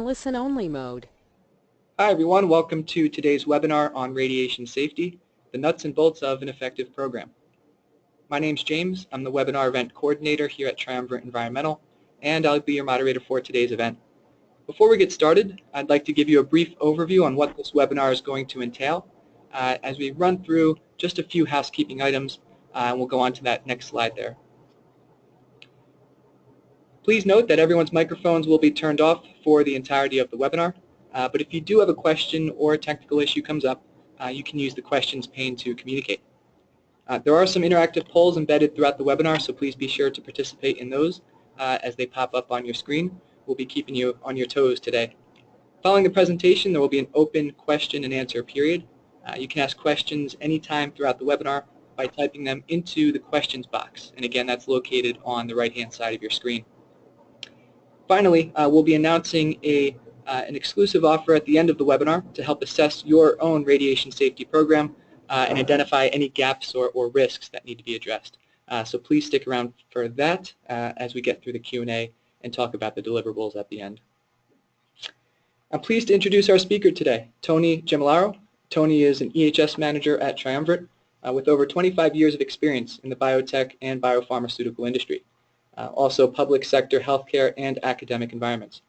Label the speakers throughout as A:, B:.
A: Listen-only mode.
B: Hi everyone, welcome to today's webinar on radiation safety, the nuts and bolts of an effective program. My name's James, I'm the webinar event coordinator here at Triumvirate Environmental, and I'll be your moderator for today's event. Before we get started, I'd like to give you a brief overview on what this webinar is going to entail as we run through just a few housekeeping items, and we'll go on to that next slide there. Please note that everyone's microphones will be turned off for the entirety of the webinar, but if you do have a question or a technical issue comes up, you can use the questions pane to communicate. There are some interactive polls embedded throughout the webinar, so please be sure to participate in those as they pop up on your screen. We'll be keeping you on your toes today. Following the presentation, there will be an open question and answer period. You can ask questions anytime throughout the webinar by typing them into the questions box, and again, that's located on the right-hand side of your screen. Finally, we'll be announcing an exclusive offer at the end of the webinar to help assess your own radiation safety program and identify any gaps or risks that need to be addressed. So please stick around for that as we get through the Q&A and talk about the deliverables at the end. I'm pleased to introduce our speaker today, Tony Gemilaro. Tony is an EHS manager at Triumvirate with over 25 years of experience in the biotech and biopharmaceutical industry. Also public sector healthcare and academic environments.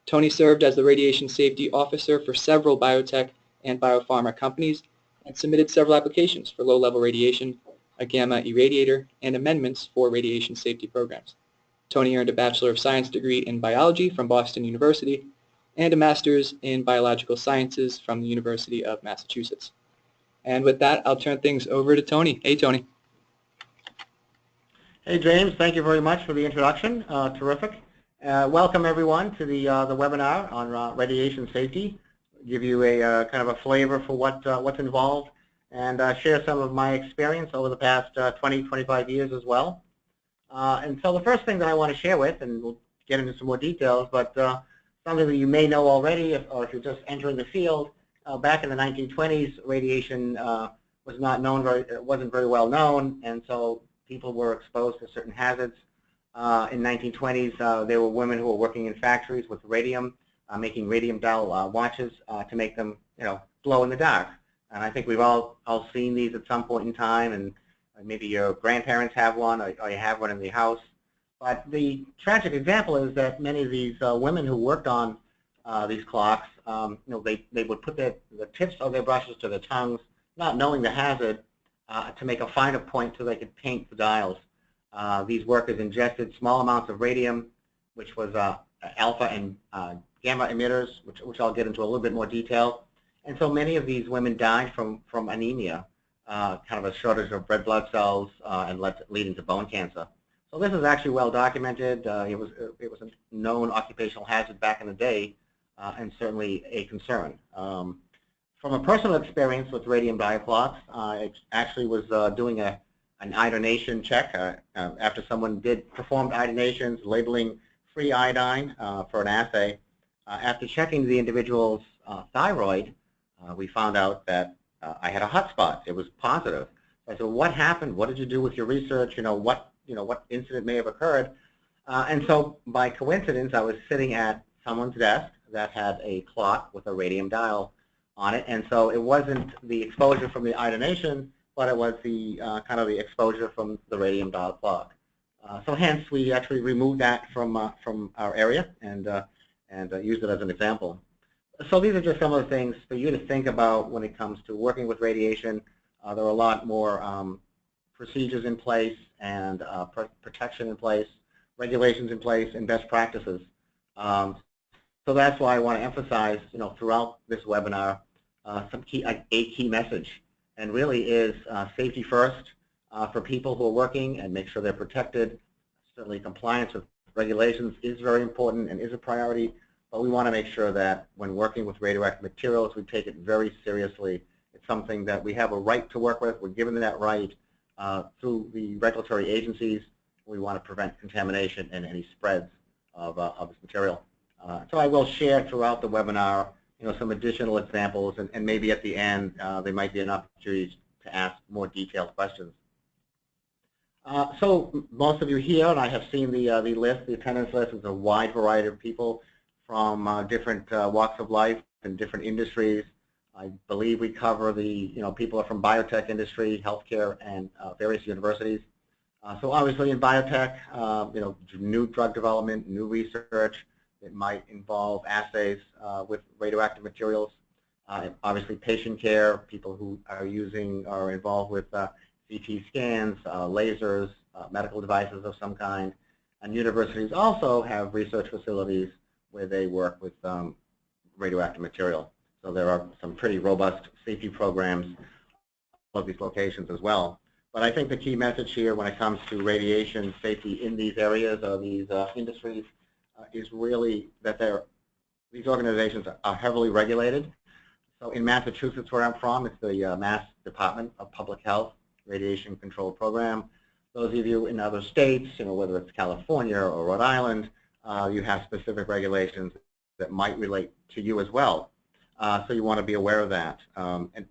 B: Tony served as the radiation safety officer for several biotech and biopharma companies and submitted several applications for low-level radiation, a gamma irradiator, and amendments for radiation safety programs. Tony earned a Bachelor of Science degree in biology from Boston University and a Master's in Biological Sciences from the University of Massachusetts. And with that, I'll turn things over to Tony. Hey, Tony.
C: Hey James, thank you very much for the introduction. Terrific. Welcome everyone to the webinar on radiation safety. Give you a kind of a flavor for what's involved and share some of my experience over the past 20-25 years as well. And so the first thing that I want to share with, and we'll get into some more details, but something that you may know already, or if you're just entering the field, back in the 1920s, radiation wasn't very well known, and so people were exposed to certain hazards. In 1920s, there were women who were working in factories with radium, making radium dial watches to make them, glow in the dark. And I think we've all seen these at some point in time, and maybe your grandparents have one, or you have one in the house. But the tragic example is that many of these women who worked on these clocks, they would put the tips of their brushes to their tongues, not knowing the hazard, to make a finer point so they could paint the dials. These workers ingested small amounts of radium, which was alpha and gamma emitters, which I'll get into a little bit more detail. And so many of these women died from anemia, kind of a shortage of red blood cells, and leading to bone cancer. So this is actually well documented. It was a known occupational hazard back in the day, and certainly a concern. From a personal experience with radium dial clocks, I actually was doing an iodination check after someone performed iodinations, labeling free iodine for an assay. After checking the individual's thyroid, we found out that I had a hot spot. It was positive. I said, what happened? What did you do with your research? What incident may have occurred? And so by coincidence, I was sitting at someone's desk that had a clock with a radium dial on it, and so it wasn't the exposure from the iodination, but it was the kind of the exposure from the radium dial clock. So hence, we actually removed that from our area and used it as an example. So these are just some of the things for you to think about when it comes to working with radiation. There are a lot more procedures in place and protection in place, regulations in place, and best practices. So that's why I want to emphasize, throughout this webinar, a key message, and really is safety first for people who are working, and make sure they're protected. Certainly, compliance with regulations is very important and is a priority, but we want to make sure that when working with radioactive materials, we take it very seriously. It's something that we have a right to work with. We're given that right through the regulatory agencies. We want to prevent contamination and any spreads of this material. So I will share throughout the webinar, some additional examples, and maybe at the end there might be an opportunity to ask more detailed questions. So most of you here, and I have seen the list, the attendance list, is a wide variety of people from different walks of life and different industries. I believe we cover the, people are from biotech industry, healthcare, and various universities. So obviously in biotech, new drug development, new research, it might involve assays with radioactive materials. Obviously patient care, people who are using or involved with CT scans, lasers, medical devices of some kind. And universities also have research facilities where they work with radioactive material. So there are some pretty robust safety programs of these locations as well. But I think the key message here when it comes to radiation safety in these areas or these industries is really that these organizations are heavily regulated. So in Massachusetts, where I'm from, it's the Mass Department of Public Health Radiation Control Program. Those of you in other states, whether it's California or Rhode Island, you have specific regulations that might relate to you as well. So you want to be aware of that. And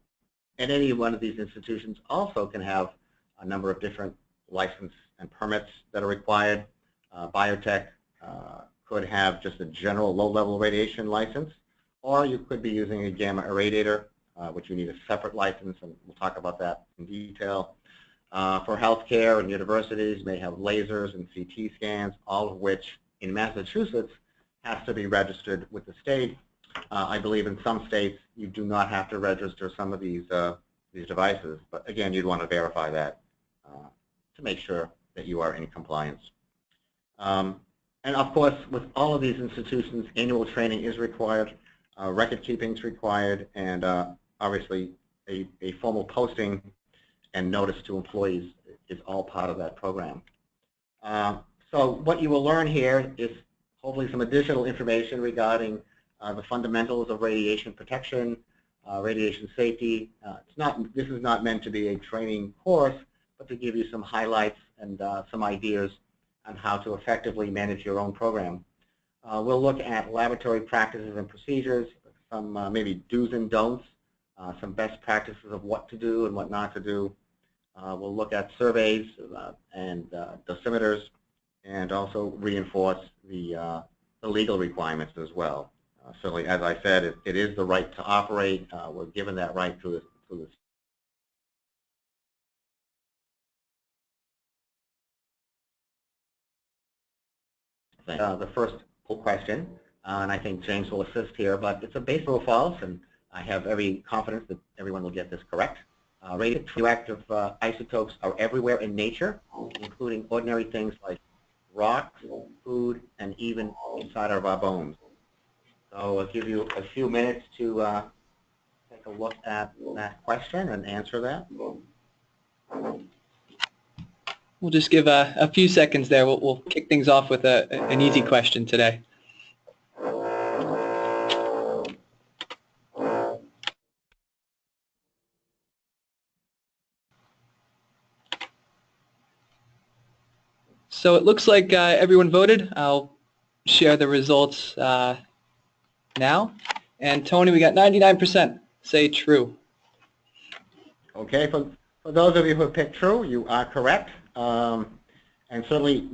C: any one of these institutions also can have a number of different license and permits that are required. Biotech could have just a general low-level radiation license, or you could be using a gamma irradiator, which you need a separate license, and we'll talk about that in detail. For healthcare and universities, you may have lasers and CT scans, all of which in Massachusetts has to be registered with the state. I believe in some states you do not have to register some of these devices, but again, you'd want to verify that to make sure that you are in compliance. And of course, with all of these institutions, annual training is required, record keeping is required, and obviously a formal posting and notice to employees is all part of that program. So what you will learn here is hopefully some additional information regarding the fundamentals of radiation protection, radiation safety. This is not meant to be a training course, but to give you some highlights and some ideas on how to effectively manage your own program. We'll look at laboratory practices and procedures, some maybe do's and don'ts, some best practices of what to do and what not to do. We'll look at surveys and dosimeters, and also reinforce the legal requirements as well. Certainly, as I said, it is the right to operate. We're given that right through this. The first question, and I think James will assist here, but it's a base or false, and I have every confidence that everyone will get this correct. Radioactive isotopes are everywhere in nature, including ordinary things like rocks, food, and even inside of our bones. So I'll give you a few minutes to take a look at that question and answer that.
B: We'll just give a few seconds there. We'll kick things off with an easy question today. So it looks like everyone voted. I'll share the results now. And Tony, we got 99% say true.
C: Okay, for those of you who have picked true, you are correct. And certainly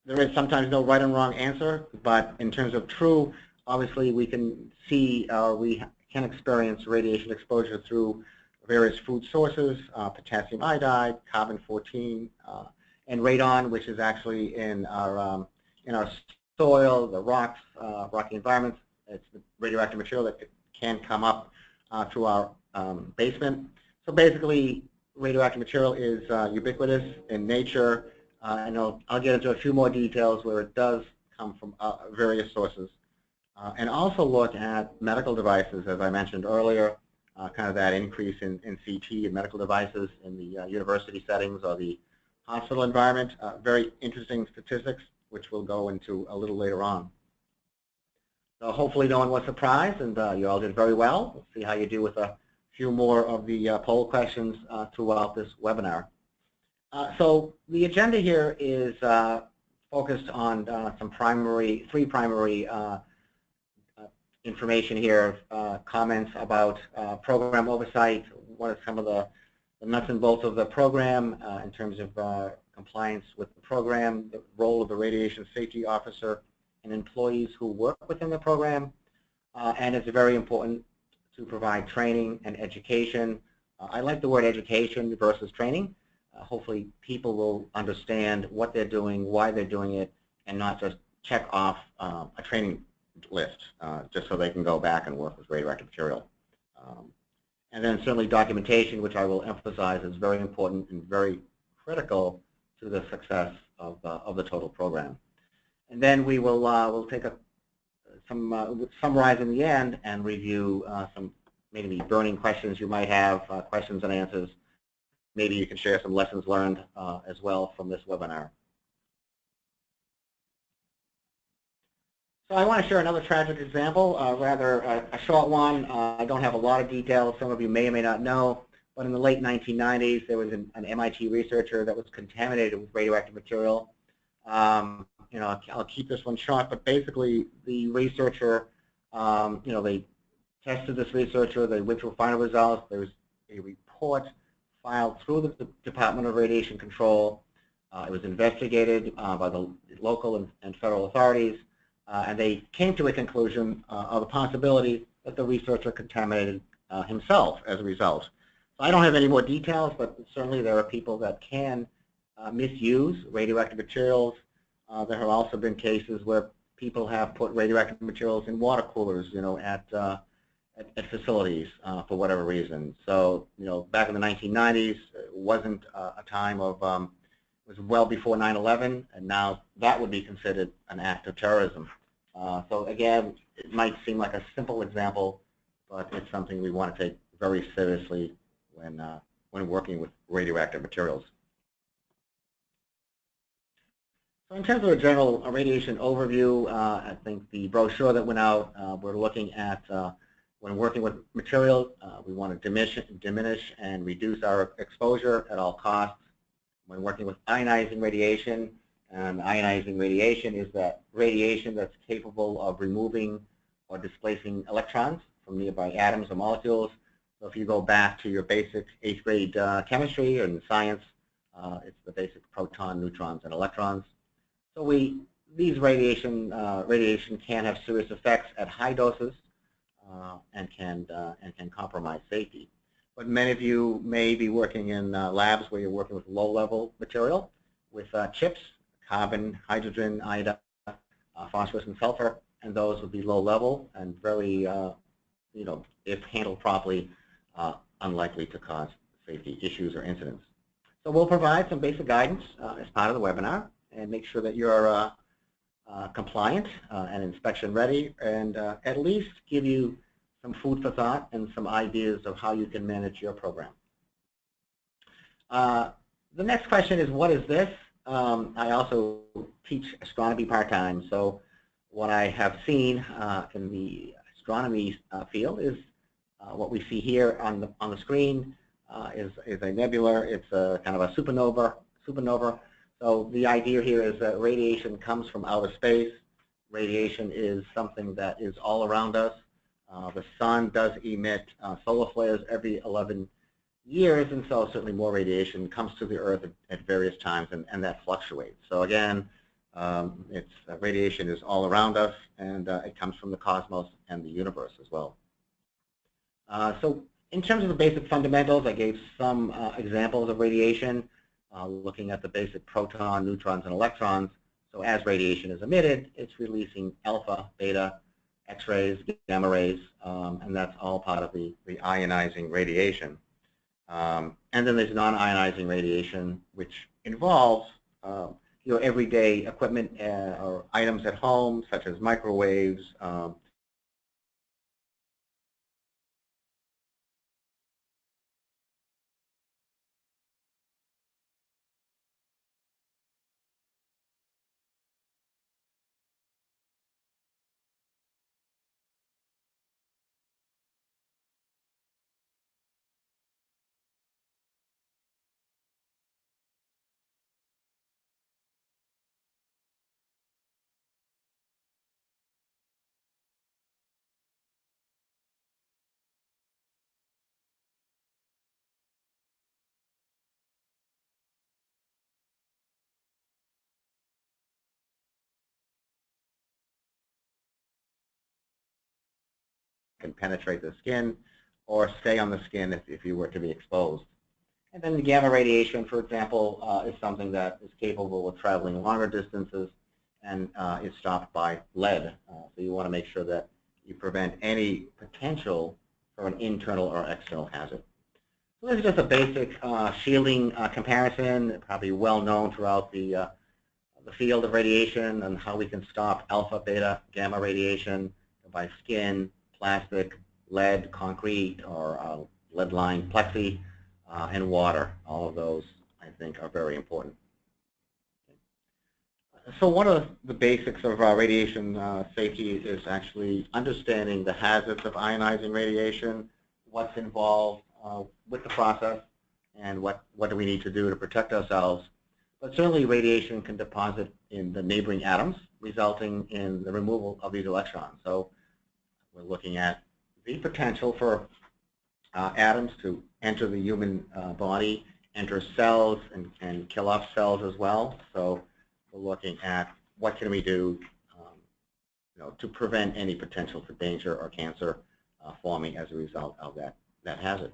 C: there is sometimes no right and wrong answer, but in terms of true, obviously we can see we can experience radiation exposure through various food sources, potassium iodide, carbon-14, and radon, which is actually in our soil, the rocks, rocky environments. It's the radioactive material that can come up through our basement. So basically, radioactive material is ubiquitous in nature, and I'll get into a few more details where it does come from various sources. And also look at medical devices, as I mentioned earlier, kind of that increase in CT and medical devices in the university settings or the hospital environment. Very interesting statistics, which we'll go into a little later on. So hopefully no one was surprised, and you all did very well. We'll see how you do with a few more of the poll questions throughout this webinar. So the agenda here is focused on three primary information here, comments about program oversight, what are some of the nuts and bolts of the program in terms of compliance with the program, the role of the radiation safety officer, and employees who work within the program, and it's very important to provide training and education. I like the word education versus training. Hopefully people will understand what they're doing, why they're doing it, and not just check off a training list just so they can go back and work with radioactive material. And then certainly documentation, which I will emphasize is very important and very critical to the success of the total program. And then we will we'll take some summarize in the end and review some maybe burning questions you might have, questions and answers. Maybe you can share some lessons learned as well from this webinar. So I want to share another tragic example, rather a short one. I don't have a lot of details. Some of you may or may not know, but in the late 1990s, there was an MIT researcher that was contaminated with radioactive material. You know, I'll keep this one short, but basically the researcher, you know, they tested this researcher, they went through final results, there was a report filed through the Department of Radiation Control. It was investigated by the local and federal authorities, and they came to a conclusion of the possibility that the researcher contaminated himself as a result. So I don't have any more details, but certainly there are people that can misuse radioactive materials. There have also been cases where people have put radioactive materials in water coolers, you know, at facilities for whatever reason. So, you know, back in the 1990s, it wasn't a time of, it was well before 9/11, and now that would be considered an act of terrorism. So again, it might seem like a simple example, but it's something we want to take very seriously when working with radioactive materials. So in terms of a general radiation overview, I think the brochure that went out, we're looking at when working with material, we want to diminish and reduce our exposure at all costs. When working with ionizing radiation, and ionizing radiation is that radiation that's capable of removing or displacing electrons from nearby atoms or molecules. So if you go back to your basic 8th grade chemistry and science, it's the basic proton, neutrons, and electrons. So these radiation can have serious effects at high doses and can compromise safety. But many of you may be working in labs where you're working with low-level material, with chips, carbon, hydrogen, iodine, phosphorus, and sulfur, and those would be low-level and very, you know, if handled properly, unlikely to cause safety issues or incidents. So we'll provide some basic guidance as part of the webinar and make sure that you're compliant and inspection ready, and at least give you some food for thought and some ideas of how you can manage your program. The next question is, what is this? I also teach astronomy part-time, so what I have seen in the astronomy field is what we see here on the screen is a nebula. It's a kind of a supernova. So the idea here is that radiation comes from outer space. Radiation is something that is all around us. The sun does emit solar flares every 11 years, and so certainly more radiation comes to the Earth at various times, and that fluctuates. So again, radiation is all around us, and it comes from the cosmos and the universe as well. So in terms of the basic fundamentals, I gave some examples of radiation, looking at the basic proton, neutrons, and electrons. So as radiation is emitted, it's releasing alpha, beta, X-rays, gamma rays, and that's all part of the ionizing radiation. And then there's non-ionizing radiation, which involves your everyday equipment or items at home, such as microwaves, can penetrate the skin or stay on the skin if you were to be exposed. And then the gamma radiation, for example, is something that is capable of traveling longer distances and is stopped by lead. So you want to make sure that you prevent any potential for an internal or external hazard. So this is just a basic shielding comparison, probably well known throughout the field of radiation and how we can stop alpha, beta, gamma radiation by skin, plastic, lead, concrete, or lead-lined plexi, and water. All of those, I think, are very important. So one of the basics of radiation safety is actually understanding the hazards of ionizing radiation, what's involved with the process, and what do we need to do to protect ourselves. But certainly radiation can deposit in the neighboring atoms, resulting in the removal of these electrons. So we're looking at the potential for atoms to enter the human body, enter cells, and kill off cells as well. So we're looking at what can we do to prevent any potential for danger or cancer forming as a result of that hazard.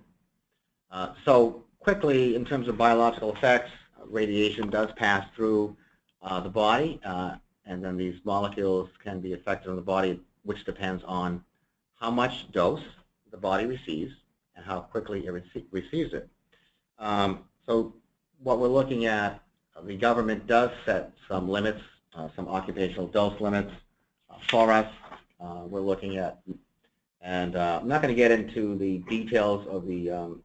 C: So quickly, in terms of biological effects, radiation does pass through the body, and then these molecules can be affected on the body, which depends on how much dose the body receives and how quickly it receives it. So what we're looking at, the government does set some limits, some occupational dose limits for us. We're looking at, and I'm not going to get into the details of the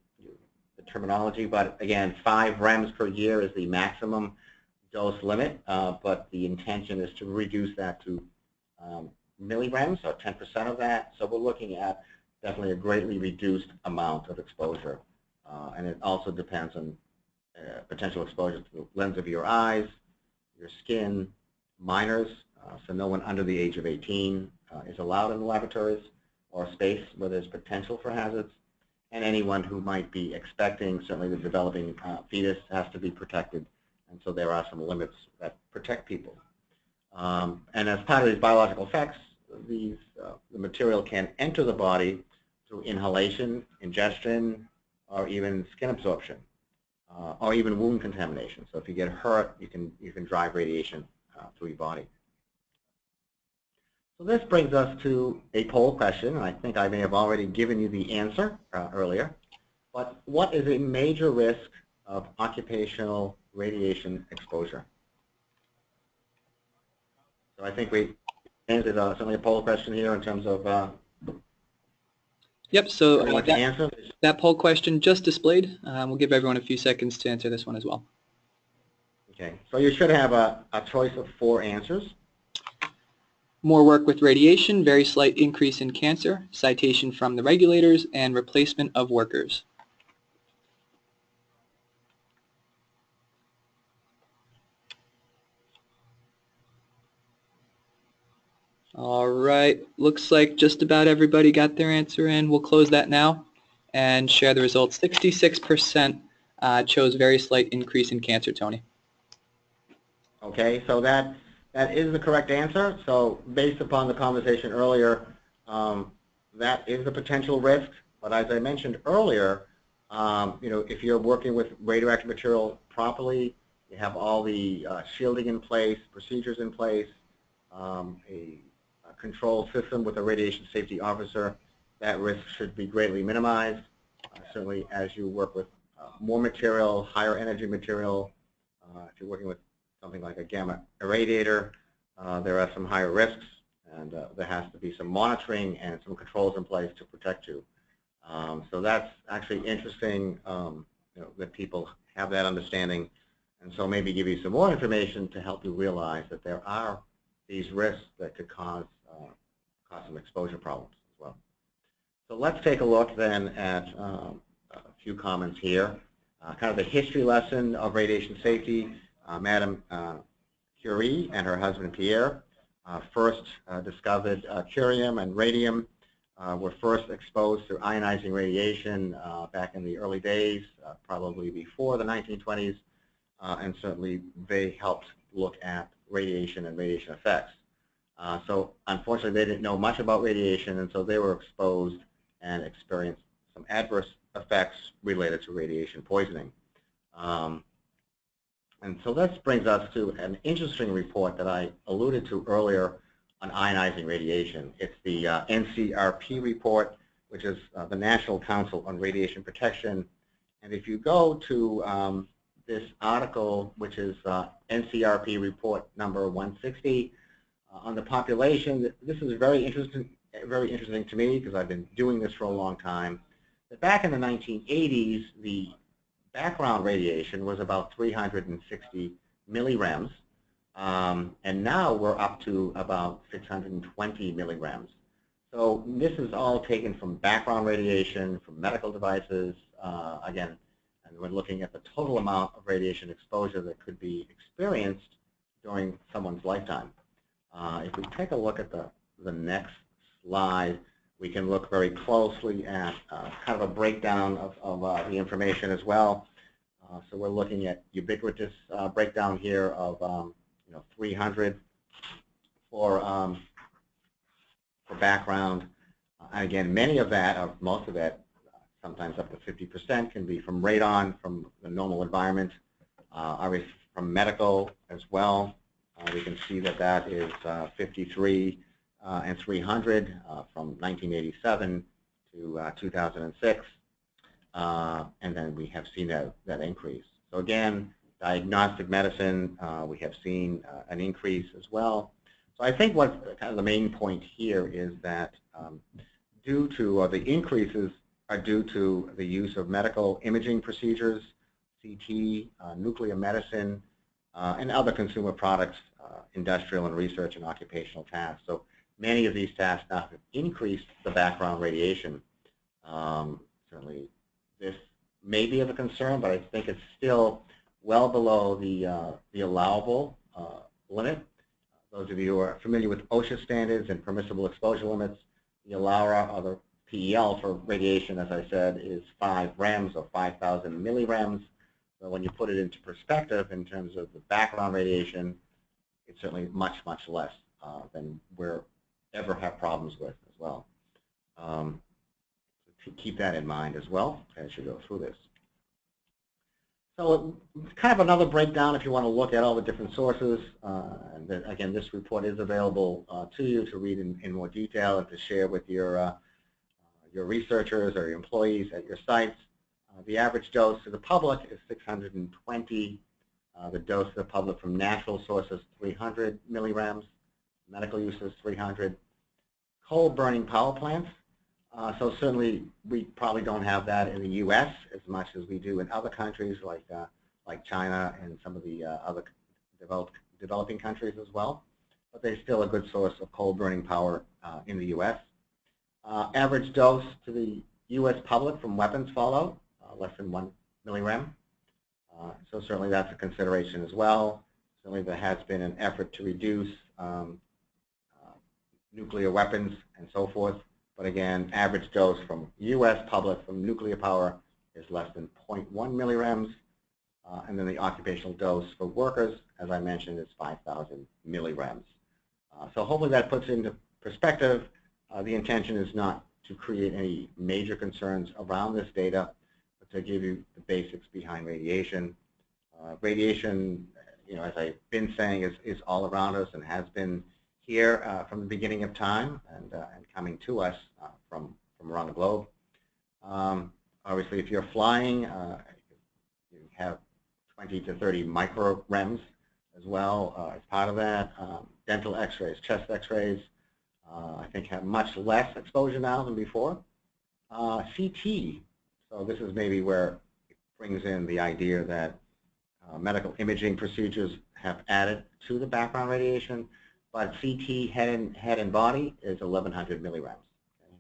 C: terminology, but again, 5 rems per year is the maximum dose limit, but the intention is to reduce that to millirems, or 10% of that. So we're looking at definitely a greatly reduced amount of exposure, and it also depends on potential exposure to the lens of your eyes, your skin, minors, so no one under the age of 18 is allowed in the laboratories or space where there's potential for hazards, and anyone who might be expecting, certainly the developing fetus has to be protected, and so there are some limits that protect people. And as part of these biological effects, the material can enter the body through inhalation, ingestion, or even skin absorption, or even wound contamination. So if you get hurt, you can drive radiation through your body. So this brings us to a poll question, and I think I may have already given you the answer earlier. But what is a major risk of occupational radiation exposure? So I think we answered certainly a poll question here in terms of
B: Yep, so
C: answer.
B: That poll question just displayed. We'll give everyone a few seconds to answer this one as well.
C: Okay, so you should have a choice of 4 answers.
B: More work with radiation, very slight increase in cancer, citation from the regulators, and replacement of workers. All right, looks like just about everybody got their answer in. We'll close that now and share the results. 66% chose very slight increase in cancer, Tony.
C: Okay, so that is the correct answer. So based upon the conversation earlier, that is a potential risk. But as I mentioned earlier, if you're working with radioactive material properly, you have all the shielding in place, procedures in place, a control system with a radiation safety officer, that risk should be greatly minimized. Certainly as you work with more material, higher energy material, if you're working with something like a gamma irradiator, there are some higher risks, and there has to be some monitoring and some controls in place to protect you. So that's actually interesting that people have that understanding, and so maybe give you some more information to help you realize that there are these risks that could cause some exposure problems as well. So let's take a look then at a few comments here. Kind of the history lesson of radiation safety. Madame Curie and her husband Pierre first discovered curium and radium, were first exposed to ionizing radiation back in the early days, probably before the 1920s, and certainly they helped look at radiation and radiation effects. So unfortunately, they didn't know much about radiation, and so they were exposed and experienced some adverse effects related to radiation poisoning. And so this brings us to an interesting report that I alluded to earlier on ionizing radiation. It's the NCRP report, which is the National Council on Radiation Protection. And if you go to this article, which is NCRP report number 160, on the population, this is very interesting to me because I've been doing this for a long time. But back in the 1980s, the background radiation was about 360 millirems, and now we're up to about 620 millirems. So this is all taken from background radiation, from medical devices, again, and we're looking at the total amount of radiation exposure that could be experienced during someone's lifetime. If we take a look at the next slide, we can look very closely at kind of a breakdown of the information as well. So we're looking at ubiquitous breakdown here of 300 for background. And again, many of that, or most of that, sometimes up to 50%, can be from radon, from the normal environment, obviously from medical as well. We can see that that is 53 and 300 from 1987 to 2006. And then we have seen that increase. So again, diagnostic medicine, we have seen an increase as well. So I think what kind of the main point here is that due to, or the increases are due to the use of medical imaging procedures, CT, nuclear medicine, and other consumer products, industrial and research and occupational tasks. So many of these tasks now have increased the background radiation. Certainly this may be of a concern, but I think it's still well below the allowable limit. Those of you who are familiar with OSHA standards and permissible exposure limits, the ALARA, or the PEL for radiation, as I said, is 5 rems or 5,000 millirems. So when you put it into perspective in terms of the background radiation, it's certainly much, much less than we'll ever have problems with as well. So keep that in mind as well as you go through this. So kind of another breakdown if you want to look at all the different sources. And then, again, this report is available to you to read in more detail and to share with your researchers or your employees at your sites. The average dose to the public is 620. The dose to the public from natural sources, 300 millirems. Medical use is 300. Coal burning power plants. So certainly we probably don't have that in the U.S. as much as we do in other countries like China and some of the other developing countries as well. But they're still a good source of coal burning power in the U.S. Average dose to the U.S. public from weapons fallout, less than 1 millirem. So certainly that's a consideration as well. Certainly there has been an effort to reduce nuclear weapons and so forth. But again, average dose from U.S. public from nuclear power is less than 0.1 millirems. And then the occupational dose for workers, as I mentioned, is 5,000 millirems. So hopefully that puts into perspective. The intention is not to create any major concerns around this data, but to give you the basics behind radiation. Radiation, as I've been saying, is all around us and has been here from the beginning of time and coming to us from around the globe. Obviously, if you're flying, you have 20 to 30 microrems as well as part of that. Dental x-rays, chest x-rays, I think have much less exposure now than before. CT, so this is maybe where it brings in the idea that medical imaging procedures have added to the background radiation, but CT head and body is 1,100 millirems. Okay.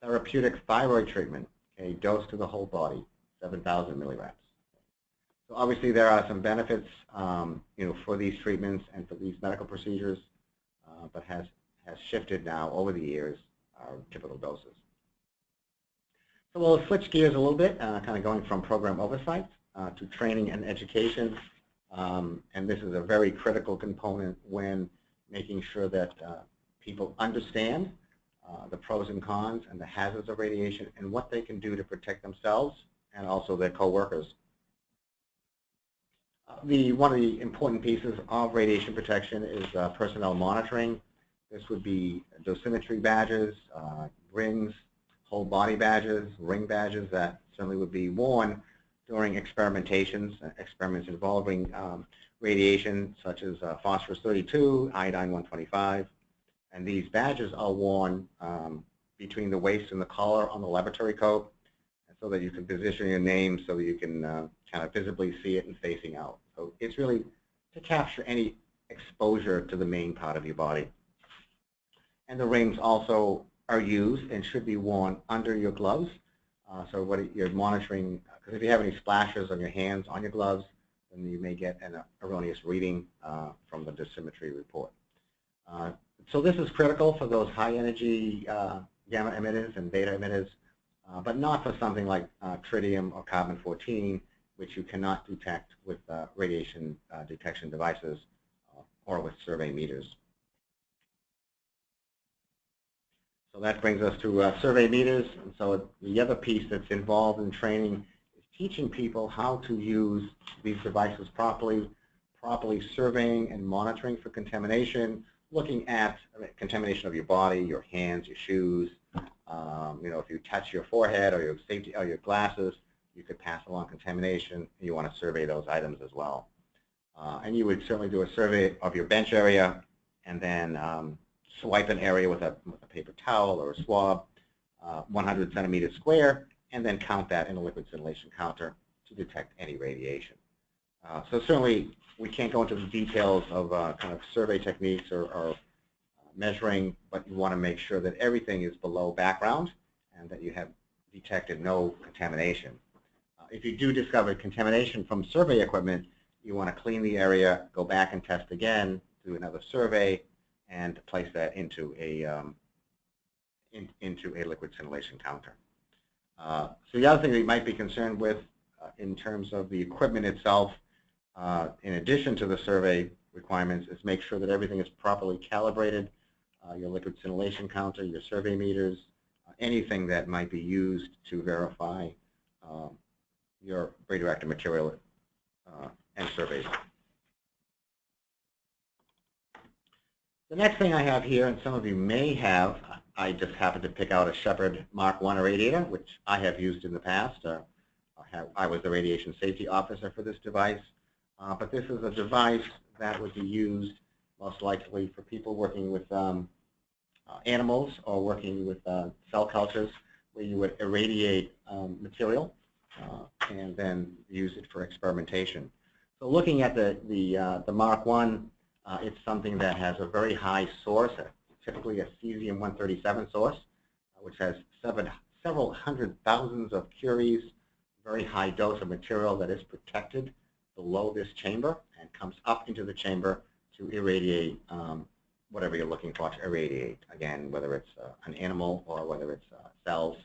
C: Therapeutic thyroid treatment, okay, dose to the whole body, 7,000 millirems. So obviously there are some benefits, for these treatments and for these medical procedures, but has shifted now over the years our typical doses. So we'll switch gears a little bit, kind of going from program oversight to training and education. And this is a very critical component when making sure that people understand the pros and cons and the hazards of radiation and what they can do to protect themselves and also their coworkers. One of the important pieces of radiation protection is personnel monitoring. This would be dosimetry badges, rings, whole body badges, ring badges that certainly would be worn during experiments involving radiation such as phosphorus-32, iodine-125. And these badges are worn between the waist and the collar on the laboratory coat, so that you can position your name so that you can kind of visibly see it and facing out. So it's really to capture any exposure to the main part of your body. And the rings also are used and should be worn under your gloves. So what you're monitoring, because if you have any splashes on your hands, on your gloves, then you may get an erroneous reading from the dosimetry report. So this is critical for those high energy gamma emitters and beta emitters, but not for something like tritium or carbon-14, which you cannot detect with radiation detection devices or with survey meters. So that brings us to survey meters. And so the other piece that's involved in training is teaching people how to use these devices properly surveying and monitoring for contamination, looking at contamination of your body, your hands, your shoes. If you touch your forehead or your safety or your glasses, you could pass along contamination, and you want to survey those items as well. And you would certainly do a survey of your bench area and then swipe an area with a paper towel or a swab, 100 centimeters square, and then count that in a liquid scintillation counter to detect any radiation. So certainly we can't go into the details of kind of survey techniques or measuring, but you want to make sure that everything is below background and that you have detected no contamination. If you do discover contamination from survey equipment, you want to clean the area, go back and test again, do another survey, and place that into a liquid scintillation counter. So the other thing that you might be concerned with in terms of the equipment itself, in addition to the survey requirements, is make sure that everything is properly calibrated, your liquid scintillation counter, your survey meters, anything that might be used to verify your radioactive material and surveys. The next thing I have here, and some of you may have, I just happened to pick out a Shepherd Mark I irradiator, which I have used in the past. I was the radiation safety officer for this device. But this is a device that would be used most likely for people working with animals or working with cell cultures, where you would irradiate material and then use it for experimentation. So looking at the Mark I, it's something that has a very high source, typically a cesium-137 source, which has several hundred thousands of curies, very high dose of material that is protected below this chamber and comes up into the chamber to irradiate whatever you're looking for to irradiate, again, whether it's an animal or whether it's cells.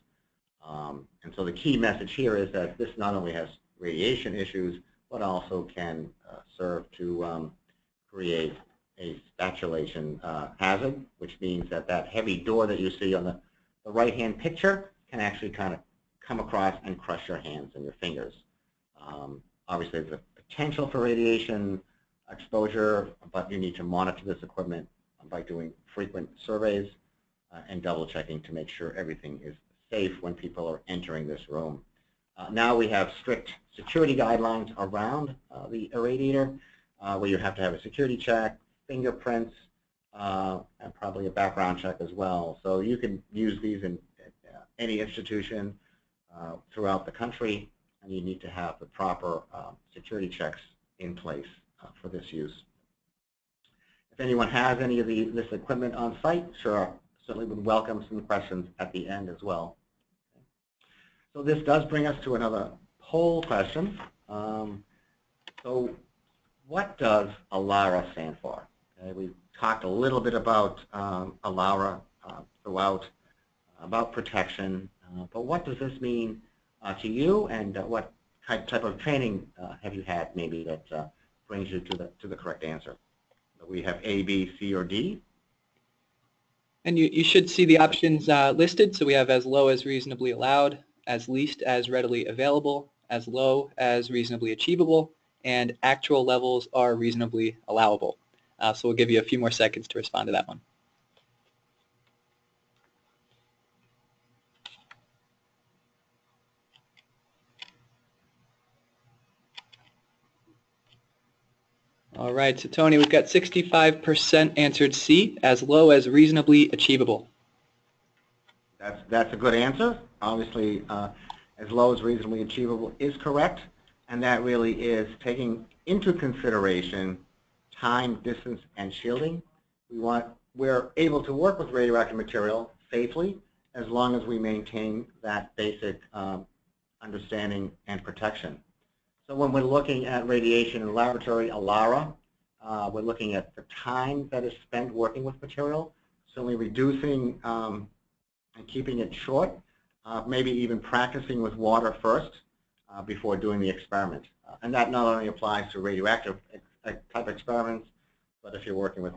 C: And so the key message here is that this not only has radiation issues, but also can serve to create a spatulation hazard, which means that that heavy door that you see on the right-hand picture can actually kind of come across and crush your hands and your fingers. Obviously, there's a potential for radiation exposure, but you need to monitor this equipment by doing frequent surveys and double-checking to make sure everything is safe when people are entering this room. Now we have strict security guidelines around the irradiator, where you have to have a security check, fingerprints, and probably a background check as well. So you can use these in any institution throughout the country, and you need to have the proper security checks in place for this use. If anyone has any of this equipment on site, certainly would welcome some questions at the end as well. So this does bring us to another poll question. So what does ALARA stand for? Okay, we've talked a little bit about ALARA throughout, about protection, but what does this mean to you, and what type of training have you had maybe that brings you to the correct answer? So we have A, B, C, or D.
B: And you should see the options listed. So we have as low as reasonably allowed, as least as readily available, as low as reasonably achievable, and actual levels are reasonably allowable. So we'll give you a few more seconds to respond to that one. All right, so Tony, we've got 65% answered C, as low as reasonably achievable.
C: That's a good answer. Obviously, as low as reasonably achievable is correct, and that really is taking into consideration time, distance, and shielding. We're able to work with radioactive material safely as long as we maintain that basic understanding and protection. So when we're looking at radiation in the laboratory, ALARA, we're looking at the time that is spent working with material, certainly reducing and keeping it short, maybe even practicing with water first before doing the experiment. And that not only applies to radioactive type experiments, but if you're working with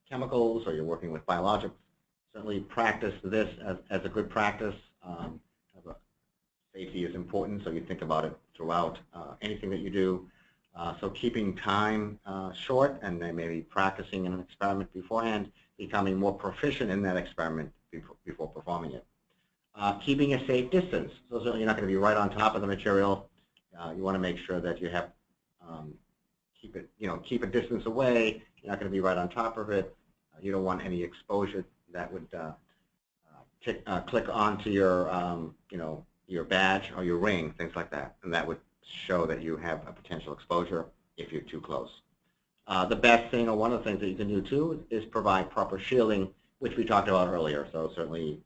C: chemicals or you're working with biologics, certainly practice this as a good practice. Safety is important, so you think about it throughout anything that you do. So keeping time short and then maybe practicing in an experiment beforehand, becoming more proficient in that experiment before performing it. Keeping a safe distance. So certainly you're not going to be right on top of the material. You want to make sure that you have keep a distance away. You're not going to be right on top of it. You don't want any exposure that would click onto your your badge or your ring, things like that, and that would show that you have a potential exposure if you're too close. The best thing, or one of the things that you can do too, is provide proper shielding, which we talked about earlier. So certainly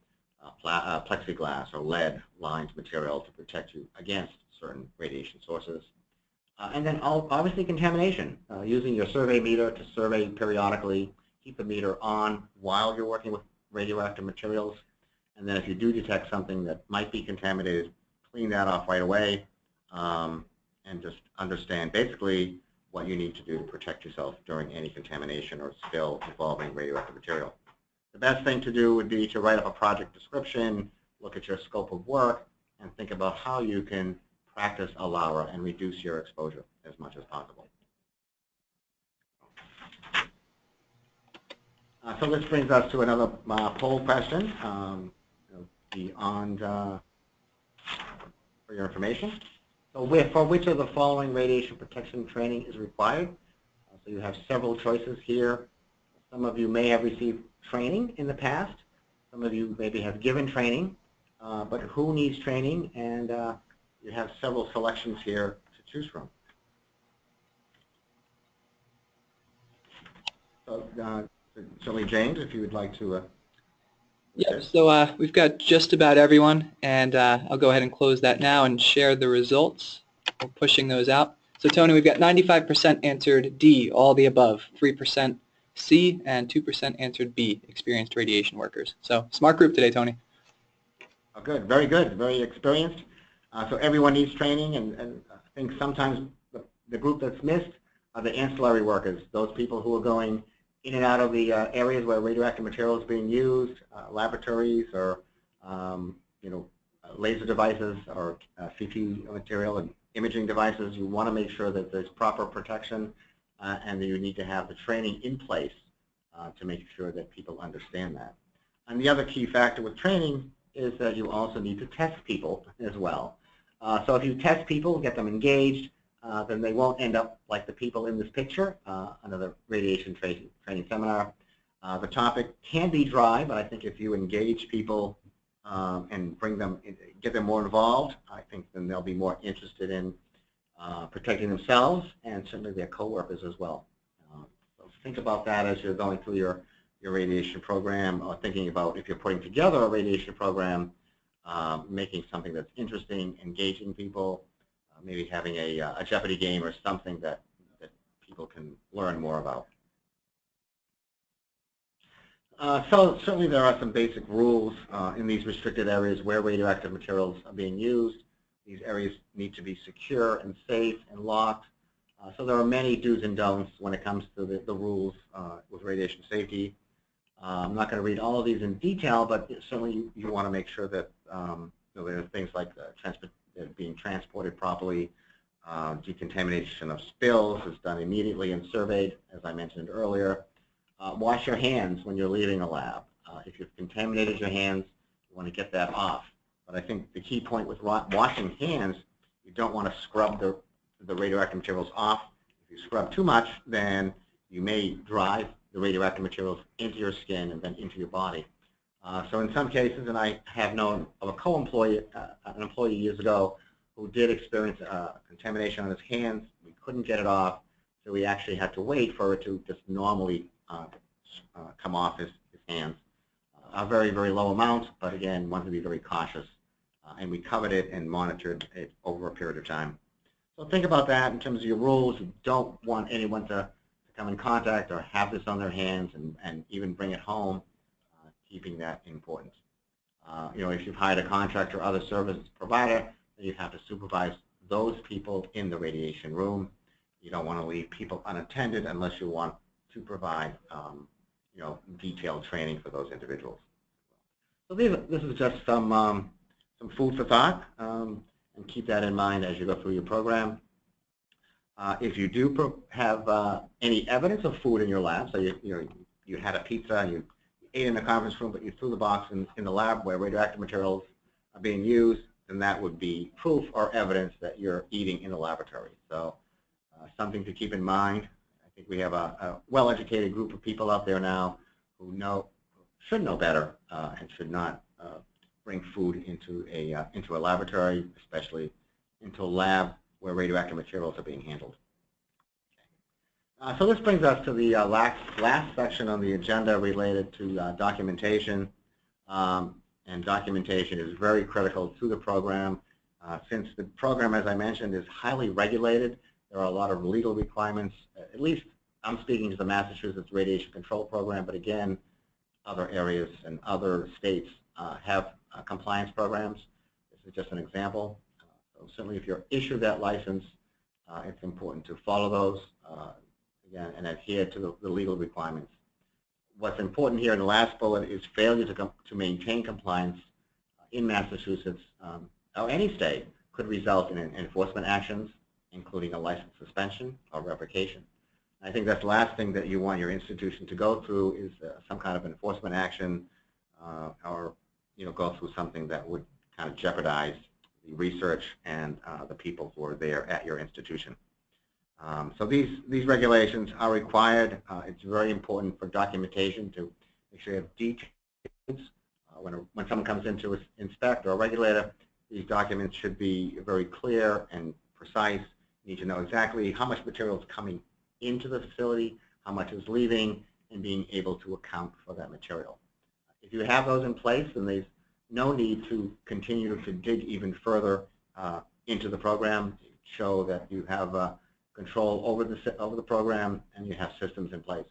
C: plexiglass or lead lined material to protect you against certain radiation sources. And then obviously contamination, using your survey meter to survey periodically, keep the meter on while you're working with radioactive materials. And then if you do detect something that might be contaminated, clean that off right away and just understand basically what you need to do to protect yourself during any contamination or spill involving radioactive material. The best thing to do would be to write up a project description, look at your scope of work, and think about how you can practice ALARA and reduce your exposure as much as possible. So this brings us to another poll question beyond for your information. So for which of the following radiation protection training is required? So you have several choices here. Some of you may have received training in the past. Some of you maybe have given training, but who needs training? And you have several selections here to choose from. So certainly, James, if you would like to.
B: Yep, so we've got just about everyone, and I'll go ahead and close that now and share the results. We're pushing those out. So Tony, we've got 95% answered D, all the above, 3% C, and 2% answered B, experienced radiation workers. So smart group today, Tony.
C: Oh, good, very experienced. So everyone needs training, and I think sometimes the group that's missed are the ancillary workers, those people who are going in and out of the areas where radioactive material is being used, laboratories or laser devices or CT material and imaging devices. You want to make sure that there's proper protection and that you need to have the training in place to make sure that people understand that. And the other key factor with training is that you also need to test people as well. So if you test people, get them engaged, then they won't end up like the people in this picture, another radiation training seminar. The topic can be dry, but I think if you engage people and get them more involved, I think then they'll be more interested in protecting themselves and certainly their coworkers as well. So think about that as you're going through your radiation program, or thinking about if you're putting together a radiation program, making something that's interesting, engaging people, maybe having a Jeopardy game or something that people can learn more about. So certainly there are some basic rules in these restricted areas where radioactive materials are being used. These areas need to be secure and safe and locked. So there are many do's and don'ts when it comes to the rules with radiation safety. I'm not going to read all of these in detail, but certainly you want to make sure that there are things like being transported properly, decontamination of spills is done immediately and surveyed, as I mentioned earlier. Wash your hands when you're leaving a lab. If you've contaminated your hands, you want to get that off. But I think the key point with washing hands, you don't want to scrub the radioactive materials off. If you scrub too much, then you may drive the radioactive materials into your skin and then into your body. So in some cases, and I have known of a co-employee, an employee years ago, who did experience contamination on his hands. We couldn't get it off, so we actually had to wait for it to just normally come off his hands. A very, very low amount, but again, wanted to be very cautious. And we covered it and monitored it over a period of time. So think about that in terms of your rules. You don't want anyone to come in contact or have this on their hands and even bring it home, keeping that important. If you've hired a contractor or other service provider, then you have to supervise those people in the radiation room. You don't want to leave people unattended unless you want to provide detailed training for those individuals. So this is just some food for thought, and keep that in mind as you go through your program. If you do have any evidence of food in your lab, so you had a pizza and you ate in the conference room, but you threw the box in the lab where radioactive materials are being used, then that would be proof or evidence that you're eating in the laboratory. So something to keep in mind. I think we have a well-educated group of people out there now who should know better and should not bring food into a laboratory, especially into a lab where radioactive materials are being handled. So this brings us to the last section on the agenda related to documentation. And documentation is very critical to the program. Since the program, as I mentioned, is highly regulated, there are a lot of legal requirements. At least I'm speaking to the Massachusetts Radiation Control Program, but again, other areas and other states have compliance programs. This is just an example. So certainly if you're issued that license, it's important to follow those again and adhere to the legal requirements. What's important here in the last bullet is failure to maintain compliance in Massachusetts or any state could result in enforcement actions, including a license suspension or revocation. I think that's the last thing that you want your institution to go through is some kind of enforcement action or go through something that would kind of jeopardize the research and the people who are there at your institution. So these regulations are required. It's very important for documentation to make sure you have details. When someone comes in to inspect or a regulator, these documents should be very clear and precise. You need to know exactly how much material is coming into the facility, how much is leaving, and being able to account for that material. If you have those in place, then there's no need to continue to dig even further into the program, show that you have control over the program and you have systems in place.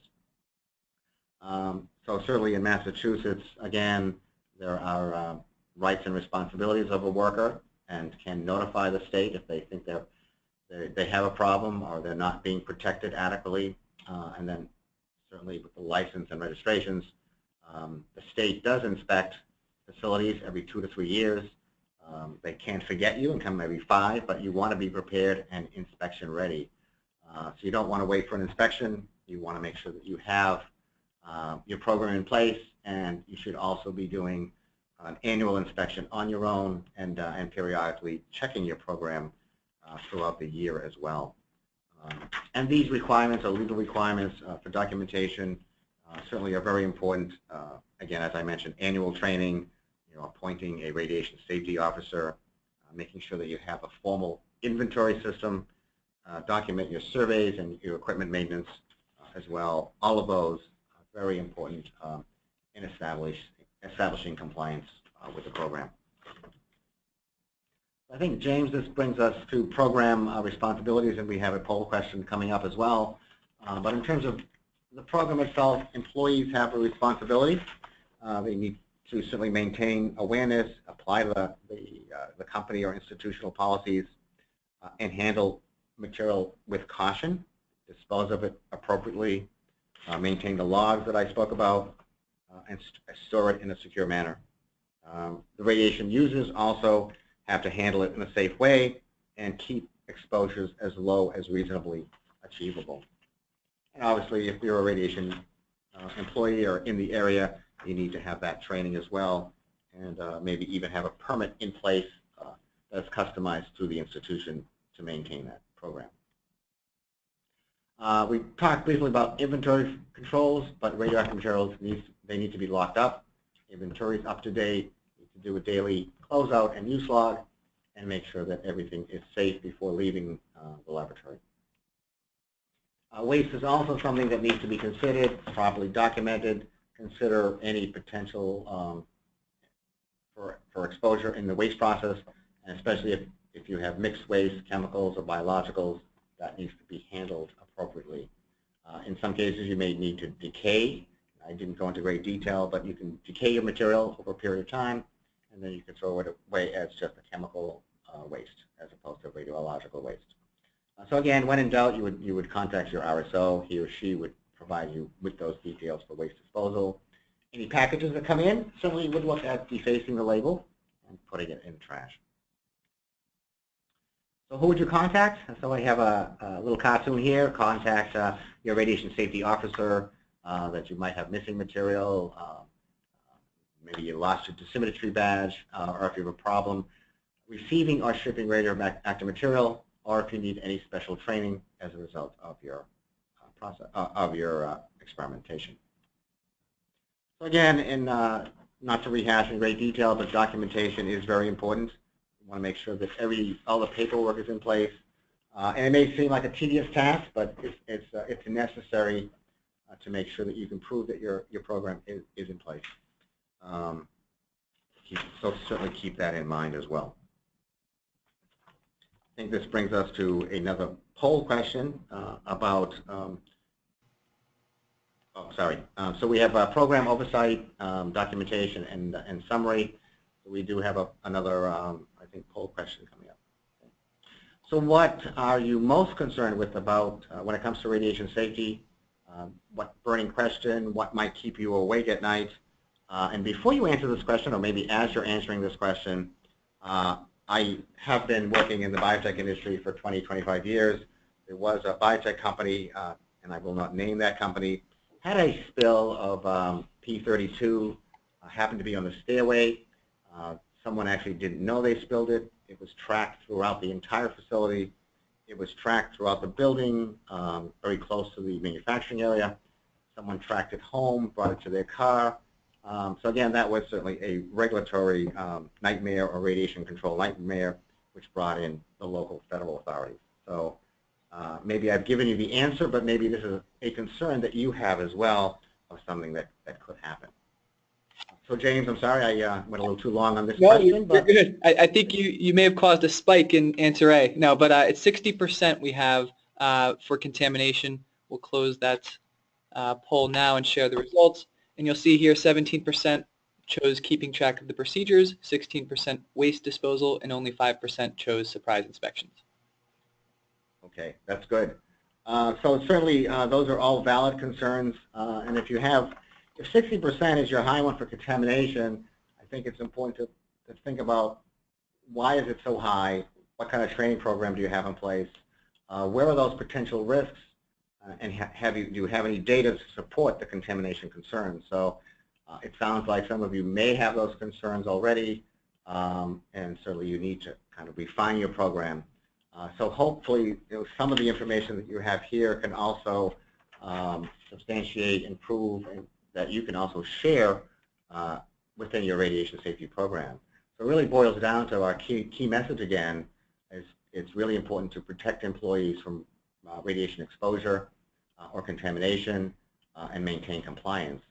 C: So certainly in Massachusetts, again, there are rights and responsibilities of a worker and can notify the state if they think they have a problem or they're not being protected adequately. And then certainly with the license and registrations, the state does inspect facilities every 2 to 3 years. They can't forget you and come every 5, but you want to be prepared and inspection ready. So you don't want to wait for an inspection. You want to make sure that you have your program in place, and you should also be doing an annual inspection on your own and periodically checking your program throughout the year as well. And these requirements are legal requirements for documentation certainly are very important. Again, as I mentioned, annual training, appointing a radiation safety officer, making sure that you have a formal inventory system, document your surveys and your equipment maintenance as well. All of those are very important in establishing compliance with the program. I think, James, this brings us to program responsibilities, and we have a poll question coming up as well. But in terms of the program itself, employees have a responsibility. They need to certainly maintain awareness, apply the company or institutional policies, and handle material with caution, dispose of it appropriately, maintain the logs that I spoke about, and store it in a secure manner. The radiation users also have to handle it in a safe way and keep exposures as low as reasonably achievable. And obviously, if you're a radiation employee or in the area, you need to have that training as well, and maybe even have a permit in place that's customized through the institution to maintain that program. We talked briefly about inventory controls, but radioactive materials need to be locked up. Inventory is up to date. You need to do a daily closeout and use log, and make sure that everything is safe before leaving the laboratory. Waste is also something that needs to be considered, properly documented. Consider any potential for exposure in the waste process, and especially if you have mixed waste, chemicals or biologicals, that needs to be handled appropriately. In some cases, you may need to decay. I didn't go into great detail, but you can decay your material over a period of time, and then you can throw it away as just a chemical waste, as opposed to radiological waste. So again, when in doubt, you would contact your RSO. He or she would provide you with those details for waste disposal. Any packages that come in, certainly would look at defacing the label and putting it in the trash. So who would you contact? So I have a little cartoon here. Contact your radiation safety officer that you might have missing material. Maybe you lost your dosimetry badge, or if you have a problem receiving or shipping radioactive material, or if you need any special training as a result of your experimentation. So again, not to rehash in great detail, but documentation is very important. You want to make sure that all the paperwork is in place. And it may seem like a tedious task, but it's necessary to make sure that you can prove that your program is in place. So certainly keep that in mind as well. I think this brings us to another poll question about, so we have program oversight, documentation, and summary. We do have another, I think, poll question coming up. Okay. So what are you most concerned with about when it comes to radiation safety? What burning question? What might keep you awake at night? And before you answer this question, or maybe as you're answering this question, I have been working in the biotech industry for 20, 25 years. There was a biotech company, and I will not name that company, had a spill of P32, happened to be on the stairway. Someone actually didn't know they spilled it. It was tracked throughout the entire facility. It was tracked throughout the building, very close to the manufacturing area. Someone tracked it home, brought it to their car. So again, that was certainly a regulatory nightmare or radiation control nightmare, which brought in the local federal authorities. So maybe I've given you the answer, but maybe this is a concern that you have as well of something that could happen. So James, I'm sorry I went a little too long on this question.
B: No, you're good. I think you may have caused a spike in answer A. No, but it's 60% we have for contamination. We'll close that poll now and share the results. And you'll see here 17% chose keeping track of the procedures, 16% waste disposal, and only 5% chose surprise inspections.
C: Okay, that's good. So certainly those are all valid concerns. And if 60% is your high one for contamination, I think it's important to think about why is it so high, what kind of training program do you have in place, where are those potential risks, and do you have any data to support the contamination concerns? So it sounds like some of you may have those concerns already, and certainly you need to kind of refine your program. So hopefully some of the information that you have here can also substantiate and prove that you can also share within your radiation safety program. So it really boils down to our key message again, is it's really important to protect employees from radiation exposure or contamination and maintain compliance.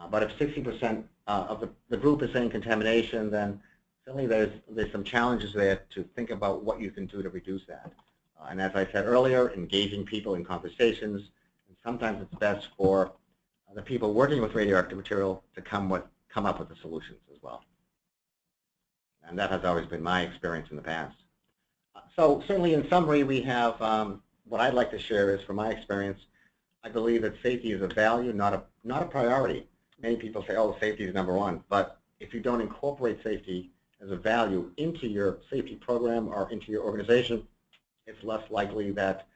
C: But if 60% of the group is saying contamination, then certainly there's some challenges there to think about what you can do to reduce that. And as I said earlier, engaging people in conversations, and sometimes it's best for the people working with radioactive material to come up with the solutions as well. And that has always been my experience in the past. So certainly in summary, we have what I'd like to share is, from my experience, I believe that safety is a value, not a priority. Many people say, oh, safety is number one, but if you don't incorporate safety as a value into your safety program or into your organization, it's less likely that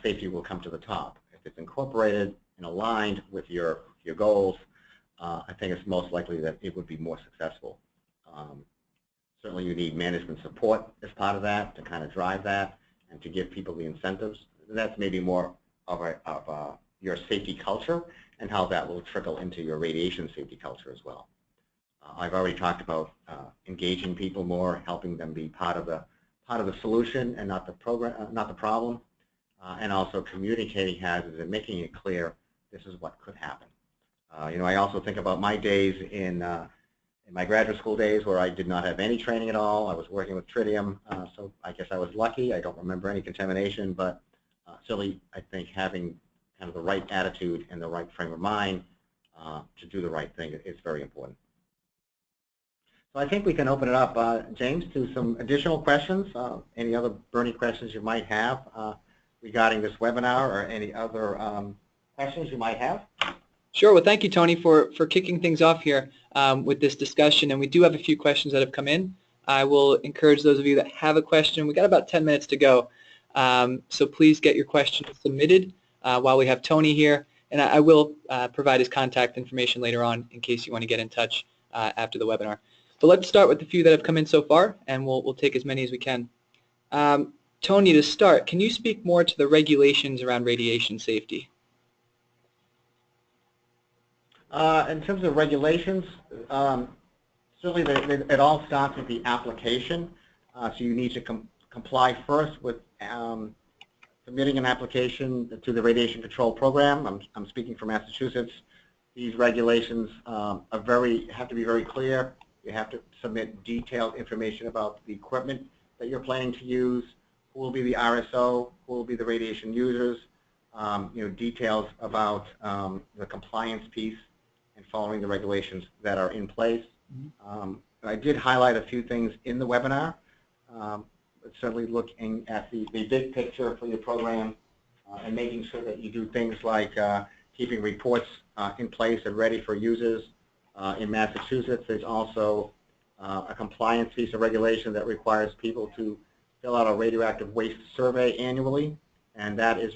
C: safety will come to the top. If it's incorporated and aligned with your goals, I think it's most likely that it would be more successful. Certainly you need management support as part of that to kind of drive that and to give people the incentives. That's maybe more of your safety culture and how that will trickle into your radiation safety culture as well. I've already talked about engaging people more, helping them be part of the solution and not the problem, and also communicating hazards and making it clear this is what could happen. I also think about my days in my graduate school days where I did not have any training at all. I was working with tritium, so I guess I was lucky. I don't remember any contamination, but certainly I think having kind of the right attitude and the right frame of mind to do the right thing is very important. So I think we can open it up, James, to some additional questions. Any other burning questions you might have regarding this webinar, or any other questions you might have?
B: Sure. Well, thank you, Tony, for kicking things off here with this discussion. And we do have a few questions that have come in. I will encourage those of you that have a question. We've got about 10 minutes to go. So please get your questions submitted while we have Tony here. And I will provide his contact information later on in case you want to get in touch after the webinar. But let's start with the few that have come in so far, and we'll take as many as we can. Tony, to start, can you speak more to the regulations around radiation safety?
C: In terms of regulations, certainly it all starts with the application. So you need to comply first with submitting an application to the Radiation Control Program. I'm speaking for Massachusetts. These regulations have to be very clear. You have to submit detailed information about the equipment that you're planning to use, who will be the RSO, who will be the radiation users, details about the compliance piece and following the regulations that are in place. I did highlight a few things in the webinar, but certainly looking at the big picture for your program and making sure that you do things like keeping reports in place and ready for users. In Massachusetts, there's also a compliance piece of regulation that requires people to fill out a radioactive waste survey annually, and that is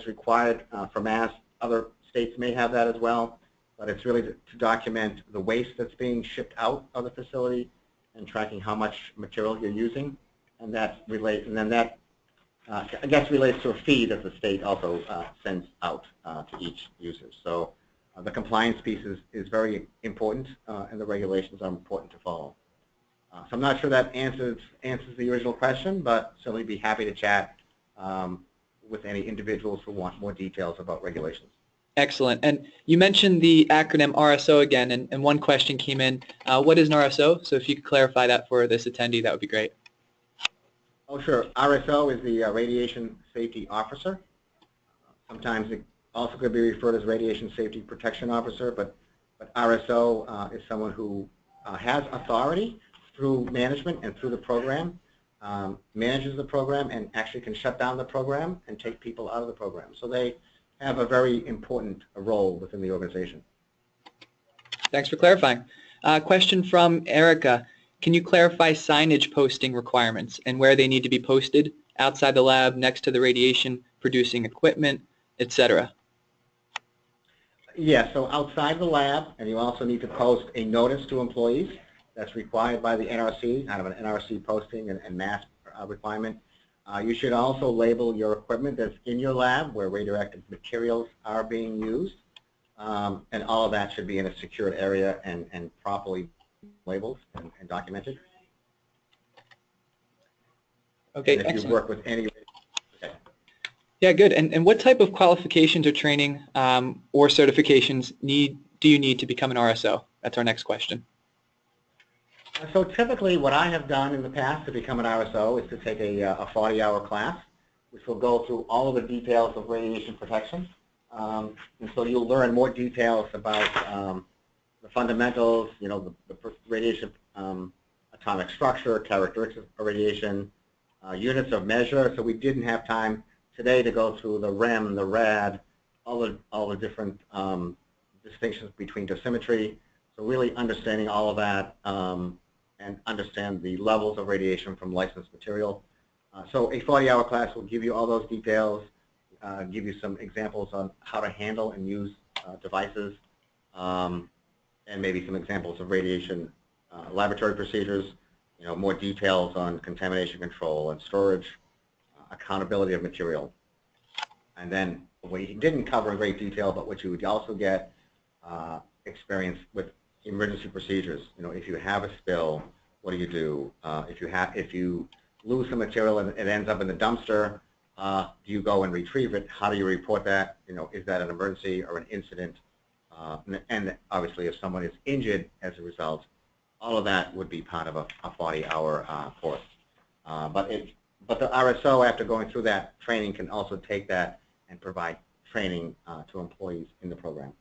C: required for Mass. Other states may have that as well, but it's really to document the waste that's being shipped out of the facility and tracking how much material you're using, and that relates to a fee that the state also sends out to each user. So the compliance piece is very important, and the regulations are important to follow. So I'm not sure that answers the original question, but certainly be happy to chat with any individuals who want more details about regulations.
B: Excellent. And you mentioned the acronym RSO again, and one question came in. What is an RSO? So if you could clarify that for this attendee, that would be great.
C: Oh, sure. RSO is the Radiation Safety Officer. Sometimes it also could be referred as Radiation Safety Protection Officer, but RSO is someone who has authority through management and through the program, manages the program, and actually can shut down the program and take people out of the program. So they have a very important role within the organization.
B: Thanks for clarifying. Question from Erica. Can you clarify signage posting requirements and where they need to be posted? Outside the lab, next to the radiation producing equipment, etc.
C: Yeah, so outside the lab, and you also need to post a notice to employees. That's required by the NRC, kind of an NRC posting and mass requirement. You should also label your equipment that's in your lab where radioactive materials are being used. And all of that should be in a secured area and properly labeled and documented.
B: Okay,
C: and if you work with any... Okay.
B: Yeah, good. And what type of qualifications or training or certifications do you need to become an RSO? That's our next question.
C: So typically what I have done in the past to become an RSO is to take a 40-hour class, which will go through all of the details of radiation protection. And so you'll learn more details about the fundamentals, the radiation atomic structure, characteristics of radiation, units of measure, so we didn't have time today to go through the REM, the RAD, all the different distinctions between dosimetry. So really understanding all of that and understand the levels of radiation from licensed material. So a 40-hour class will give you all those details, give you some examples on how to handle and use devices, and maybe some examples of radiation laboratory procedures, more details on contamination control and storage, accountability of material. And then we didn't cover in great detail, but what you would also get experience with emergency procedures. If you have a spill, what do you do? If you lose some material and it ends up in the dumpster, do you go and retrieve it? How do you report that? Is that an emergency or an incident? And obviously, if someone is injured as a result, all of that would be part of a 40-hour course. But the RSO, after going through that training, can also take that and provide training to employees in the program.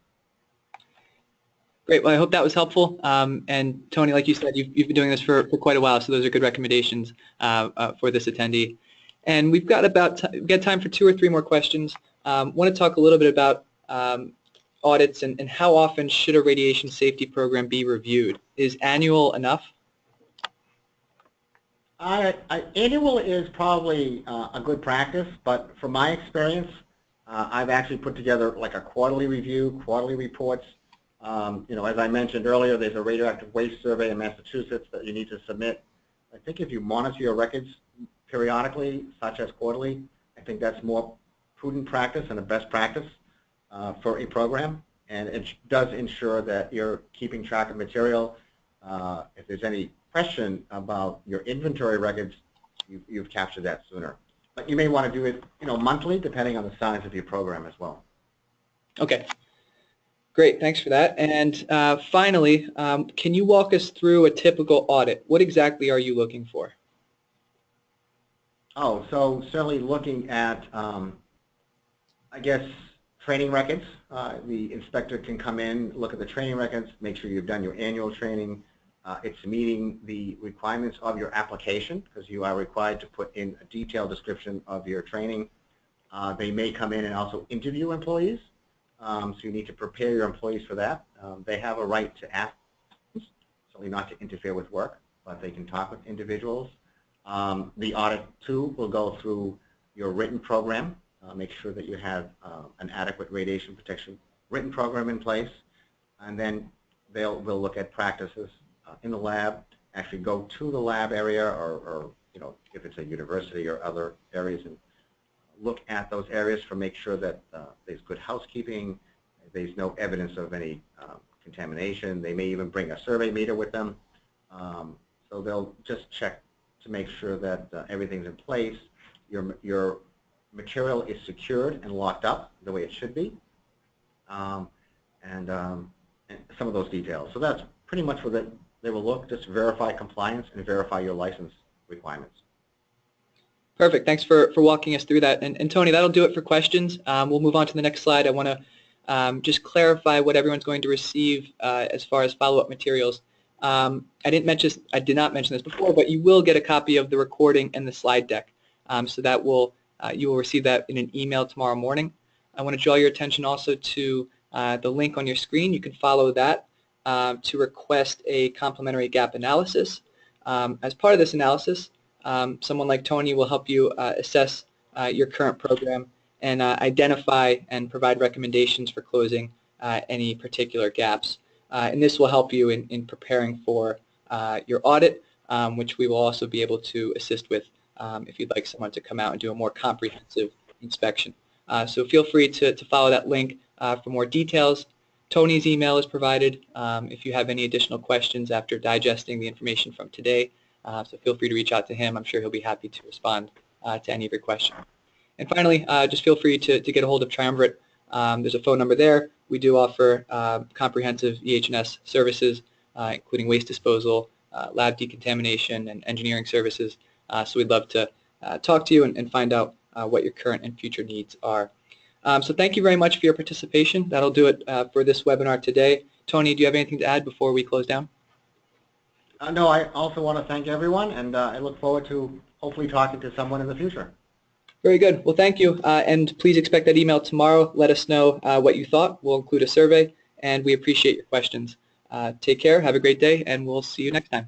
B: Great. Well, I hope that was helpful. And Tony, like you said, you've been doing this for quite a while, so those are good recommendations for this attendee. And we've got time for 2 or 3 more questions. Want to talk a little bit about audits and how often should a radiation safety program be reviewed? Is annual enough?
C: Annual is probably a good practice, but from my experience, I've actually put together like a quarterly review, quarterly reports. As I mentioned earlier, there's a radioactive waste survey in Massachusetts that you need to submit. I think if you monitor your records periodically, such as quarterly, I think that's more prudent practice and a best practice for a program. And it does ensure that you're keeping track of material. If there's any question about your inventory records, you've captured that sooner. But you may want to do it, monthly, depending on the size of your program as well.
B: Okay. Great, thanks for that. And finally, can you walk us through a typical audit? What exactly are you looking for?
C: Oh, so certainly looking at, I guess, training records. The inspector can come in, look at the training records, make sure you've done your annual training. It's meeting the requirements of your application, because you are required to put in a detailed description of your training. They may come in and also interview employees. So you need to prepare your employees for that. They have a right to ask, certainly not to interfere with work, but they can talk with individuals. The audit, too, will go through your written program, make sure that you have an adequate radiation protection written program in place, and then we'll look at practices in the lab, actually go to the lab area or if it's a university or other areas, and look at those areas to make sure that there's good housekeeping, there's no evidence of any contamination. They may even bring a survey meter with them. So they'll just check to make sure that everything's in place. Your material is secured and locked up the way it should be, and some of those details. So that's pretty much what they will look, just verify compliance and verify your license requirements.
B: Perfect. Thanks for walking us through that. And Tony, that'll do it for questions. We'll move on to the next slide. I want to just clarify what everyone's going to receive as far as follow-up materials. I did not mention this before, but you will get a copy of the recording and the slide deck. So that you will receive that in an email tomorrow morning. I want to draw your attention also to the link on your screen. You can follow that to request a complementary gap analysis. As part of this analysis, someone like Tony will help you assess your current program and identify and provide recommendations for closing any particular gaps. And this will help you in preparing for your audit, which we will also be able to assist with if you'd like someone to come out and do a more comprehensive inspection. So feel free to follow that link for more details. Tony's email is provided if you have any additional questions after digesting the information from today. So feel free to reach out to him. I'm sure he'll be happy to respond to any of your questions. And finally, just feel free to get a hold of Triumvirate. There's a phone number there. We do offer comprehensive EH&S services, including waste disposal, lab decontamination, and engineering services. So we'd love to talk to you and find out what your current and future needs are. So thank you very much for your participation. That'll do it for this webinar today. Tony, do you have anything to add before we close down?
C: No, I also want to thank everyone, and I look forward to hopefully talking to someone in the future.
B: Very good. Well, thank you, and please expect that email tomorrow. Let us know what you thought. We'll include a survey, and we appreciate your questions. Take care, have a great day, and we'll see you next time.